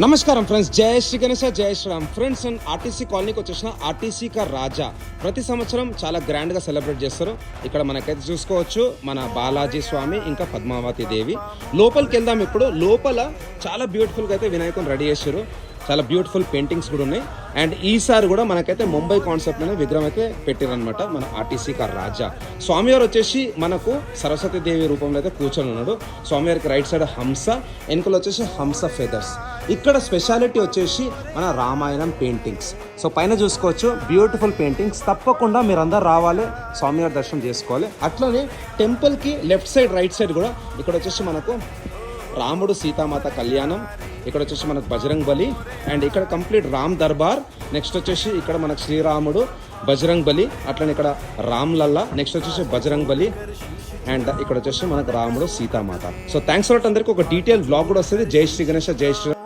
నమస్కారం ఫ్రెండ్స్, జై శ్రీ గణేశ, జై శ్రీరామ్. ఫ్రెండ్స్, అండ్ ఆర్టీసీ కాలనీకి వచ్చేసిన ఆర్టీసీ కా రాజా ప్రతి సంవత్సరం చాలా గ్రాండ్గా సెలబ్రేట్ చేస్తారు. ఇక్కడ మనకైతే చూసుకోవచ్చు మన బాలాజీ స్వామి ఇంకా పద్మావతి దేవి. లోపలికి వెళ్దాం. ఇప్పుడు లోపల చాలా బ్యూటిఫుల్గా అయితే వినాయకుని రెడీ చేశారు. చాలా బ్యూటిఫుల్ పెయింటింగ్స్ కూడా ఉన్నాయి. అండ్ ఈసారి కూడా మనకైతే ముంబై కాన్సెప్ట్లోనే విగ్రహం అయితే పెట్టారనమాట మన ఆర్టీసీ కా రాజా. స్వామివారు వచ్చేసి మనకు సరస్వతి దేవి రూపంలో అయితే కూర్చొని ఉన్నాడు. స్వామివారికి రైట్ సైడ్ హంస, వెనుకలు వచ్చేసి హంస ఫెదర్స్. ఇక్కడ స్పెషాలిటీ వచ్చేసి మన రామాయణం పెయింటింగ్స్. సో పైన చూసుకోవచ్చు బ్యూటిఫుల్ పెయింటింగ్స్. తప్పకుండా మీరు అందరు రావాలి, స్వామివారి దర్శనం చేసుకోవాలి. అట్లనే టెంపుల్కి లెఫ్ట్ సైడ్ రైట్ సైడ్ కూడా ఇక్కడ వచ్చేసి మనకు రాముడు సీతామాత కళ్యాణం, ఇక్కడ వచ్చేసి మనకు బజరంగ్ బలి, అండ్ ఇక్కడ కంప్లీట్ రామ్ దర్బార్. నెక్స్ట్ వచ్చేసి ఇక్కడ మనకు శ్రీరాముడు, బజరంగ్ బలి, అట్లనే ఇక్కడ రామ్ లల్లా, నెక్స్ట్ వచ్చేసి బజరంగ్ బలి, అండ్ ఇక్కడ వచ్చేసి మనకు రాముడు సీతామాత. సో థ్యాంక్స్ ఫర్ అందరికీ. ఒక డీటెయిల్ బ్లాగ్ కూడా వస్తుంది. జై శ్రీ గణేశ, జై శ్రీ.